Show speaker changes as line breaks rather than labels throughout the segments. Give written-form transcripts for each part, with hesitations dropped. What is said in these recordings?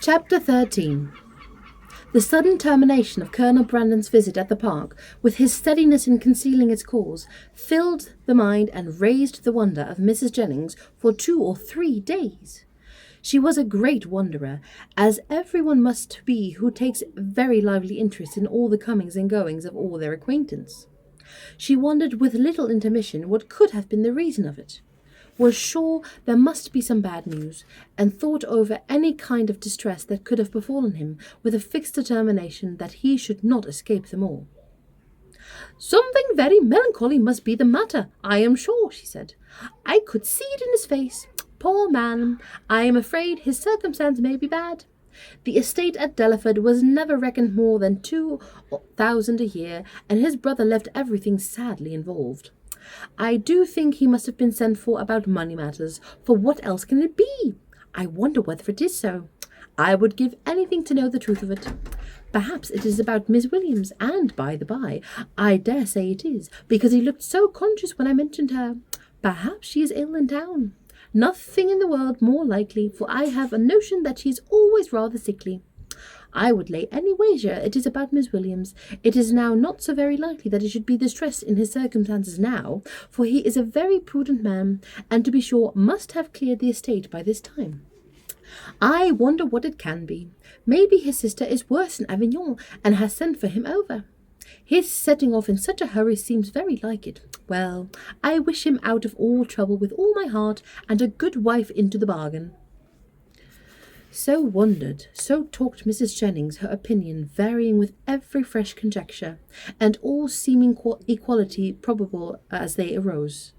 Chapter 13. The sudden termination of Colonel Brandon's visit at the park, with his steadiness in concealing its cause, filled the mind and raised the wonder of Mrs. Jennings for 2 or 3 days. She was a great wanderer, as everyone must be who takes very lively interest in all the comings and goings of all their acquaintance. She wondered with little intermission what could have been the reason of it, was sure there must be some bad news, and thought over any kind of distress that could have befallen him with a fixed determination that he should not escape them all. "Something very melancholy must be the matter, I am sure," she said. "I could see it in his face. Poor man, I am afraid his circumstance may be bad. The estate at Delaford was never reckoned more than 2,000 a year, and his brother left everything sadly involved. I do think he must have been sent for about money matters, for what else can it be? I wonder whether it is so. I would give anything to know the truth of it. Perhaps it is about Miss Williams, and by the by, I dare say it is, because he looked so conscious when I mentioned her. Perhaps she is ill in town. Nothing in the world more likely, for I have a notion that she is always rather sickly. I would lay any wager it is about Miss Williams. It is now not so very likely that he should be distressed in his circumstances now, for he is a very prudent man, and to be sure must have cleared the estate by this time. I wonder what it can be. Maybe his sister is worse in Avignon, and has sent for him over. His setting off in such a hurry seems very like it. Well, I wish him out of all trouble with all my heart, and a good wife into the bargain." So wondered, so talked Mrs. Jennings, her opinion varying with every fresh conjecture, and all seeming equality probable as they arose.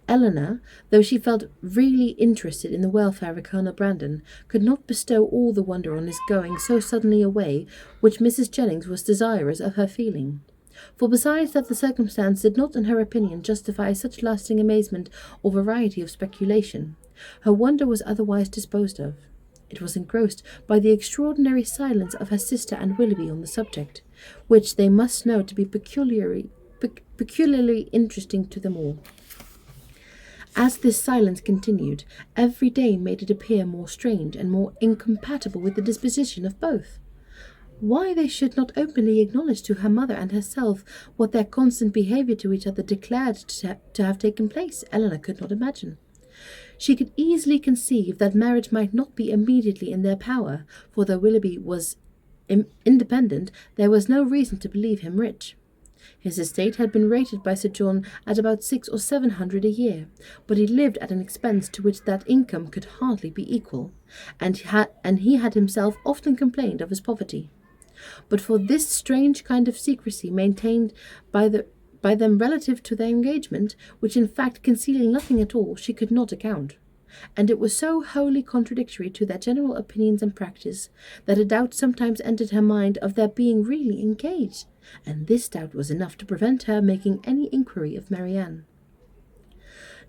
Eleanor, though she felt really interested in the welfare of Colonel Brandon, could not bestow all the wonder on his going so suddenly away which Mrs. Jennings was desirous of her feeling. For besides that the circumstance did not, in her opinion, justify such lasting amazement or variety of speculation, her wonder was otherwise disposed of. It was engrossed by the extraordinary silence of her sister and Willoughby on the subject, which they must know to be peculiarly interesting to them all. As this silence continued, every day made it appear more strange and more incompatible with the disposition of both. Why they should not openly acknowledge to her mother and herself what their constant behaviour to each other declared to have taken place, Eleanor could not imagine. She could easily conceive that marriage might not be immediately in their power, for though Willoughby was independent, there was no reason to believe him rich. His estate had been rated by Sir John at about 600 or 700 a year, but he lived at an expense to which that income could hardly be equal, and he had himself often complained of his poverty. But for this strange kind of secrecy maintained by them relative to their engagement, which in fact concealing nothing at all, she could not account. And it was so wholly contradictory to their general opinions and practice, that a doubt sometimes entered her mind of their being really engaged, and this doubt was enough to prevent her making any inquiry of Marianne.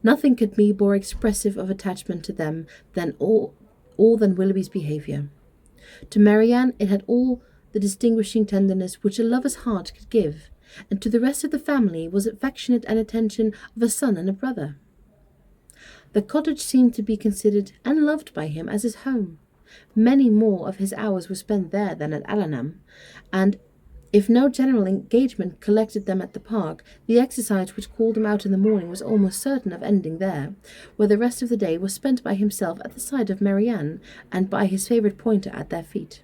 Nothing could be more expressive of attachment to them than Willoughby's behaviour. To Marianne it had all the distinguishing tenderness which a lover's heart could give, and to the rest of the family was affectionate and attention of a son and a brother. The cottage seemed to be considered and loved by him as his home. Many more of his hours were spent there than at Allenham, and if no general engagement collected them at the park, the exercise which called him out in the morning was almost certain of ending there, where the rest of the day was spent by himself at the side of Marianne, and by his favourite pointer at their feet.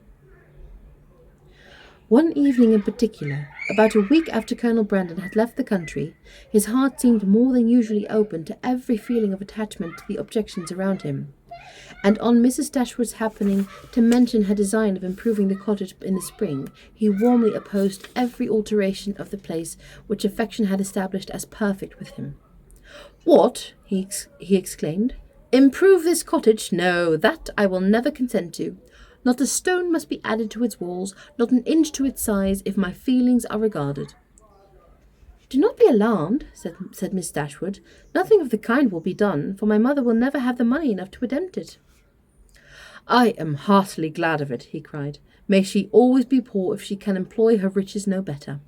One evening in particular, about a week after Colonel Brandon had left the country, his heart seemed more than usually open to every feeling of attachment to the objections around him, and on Mrs. Dashwood's happening to mention her design of improving the cottage in the spring, he warmly opposed every alteration of the place which affection had established as perfect with him. "What!" he exclaimed. "Improve this cottage? No, that I will never consent to. Not a stone must be added to its walls, not an inch to its size, if my feelings are regarded." "Do not be alarmed," said Miss Dashwood. "Nothing of the kind will be done, for my mother will never have the money enough to attempt it." "I am heartily glad of it," he cried. "May she always be poor if she can employ her riches no better."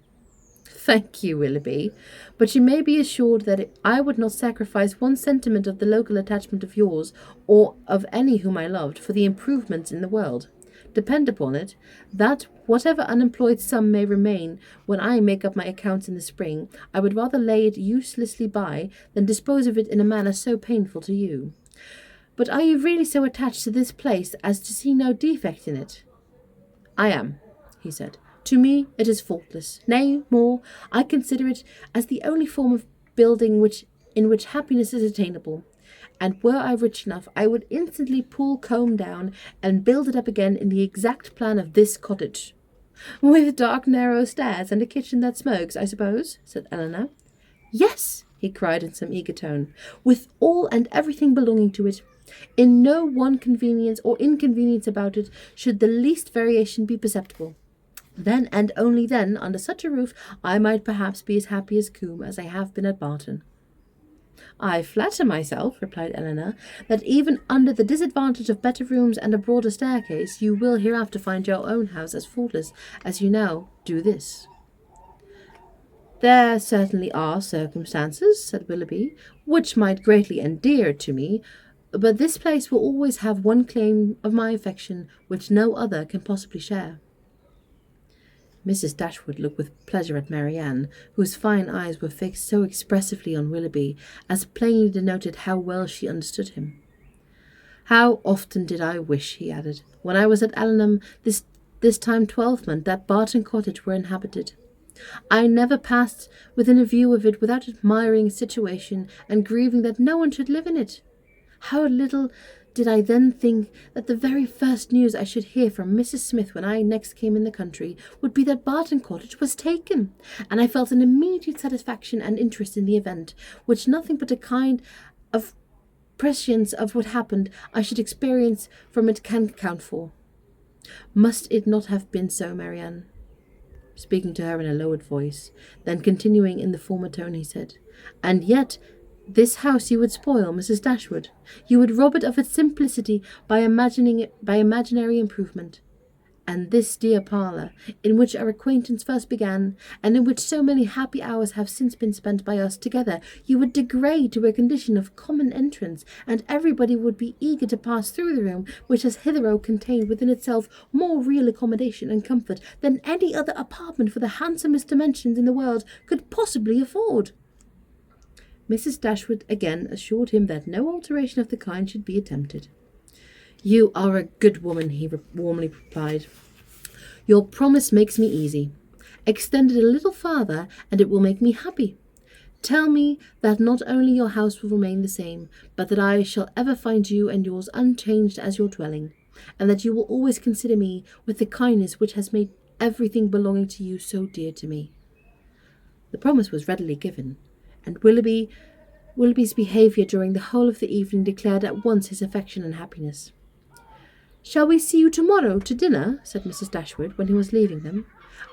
Thank you, Willoughby, but you may be assured that I would not sacrifice one sentiment of the local attachment of yours, or of any whom I loved, for the improvements in the world. Depend upon it, that whatever unemployed sum may remain when I make up my accounts in the spring, I would rather lay it uselessly by than dispose of it in a manner so painful to you. But are you really so attached to this place as to see no defect in it? I am, he said. To me it is faultless. Nay, more, I consider it as the only form of building in which happiness is attainable. And were I rich enough, I would instantly pull comb down and build it up again in the exact plan of this cottage. With dark, narrow stairs and a kitchen that smokes, I suppose, said Eleanor. Yes, he cried in some eager tone, with all and everything belonging to it. In no one convenience or inconvenience about it should the least variation be perceptible. Then, and only then, under such a roof, I might perhaps be as happy as Combe as I have been at Barton. I flatter myself, replied Eleanor, that even under the disadvantage of better rooms and a broader staircase, you will hereafter find your own house as faultless as you now do this. There certainly are circumstances, said Willoughby, which might greatly endear it to me, but this place will always have one claim of my affection which no other can possibly share. Mrs. Dashwood looked with pleasure at Marianne, whose fine eyes were fixed so expressively on Willoughby as plainly denoted how well she understood him. How often did I wish, he added, when I was at Allenham this time 12-month, that Barton Cottage were inhabited. I never passed within a view of it without admiring its situation and grieving that no one should live in it. How little did I then think that the very first news I should hear from Mrs. Smith when I next came in the country would be that Barton Cottage was taken, and I felt an immediate satisfaction and interest in the event, which nothing but a kind of prescience of what happened I should experience from it can account for. Must it not have been so, Marianne? Speaking to her in a lowered voice, then continuing in the former tone, he said, and yet this house you would spoil, Mrs. Dashwood. You would rob it of its simplicity by imaginary improvement. And this dear parlour, in which our acquaintance first began, and in which so many happy hours have since been spent by us together, you would degrade to a condition of common entrance, and everybody would be eager to pass through the room which has hitherto contained within itself more real accommodation and comfort than any other apartment for the handsomest dimensions in the world could possibly afford. Mrs. Dashwood again assured him that no alteration of the kind should be attempted. You are a good woman, he warmly replied. Your promise makes me easy. Extend it a little farther, and it will make me happy. Tell me that not only your house will remain the same, but that I shall ever find you and yours unchanged as your dwelling, and that you will always consider me with the kindness which has made everything belonging to you so dear to me. The promise was readily given, and Willoughby's behaviour during the whole of the evening declared at once his affection and happiness. Shall we see you tomorrow to dinner? Said Mrs. Dashwood, when he was leaving them.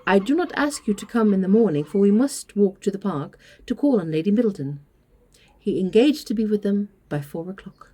I do not ask you to come in the morning, for we must walk to the park to call on Lady Middleton. He engaged to be with them by 4 o'clock.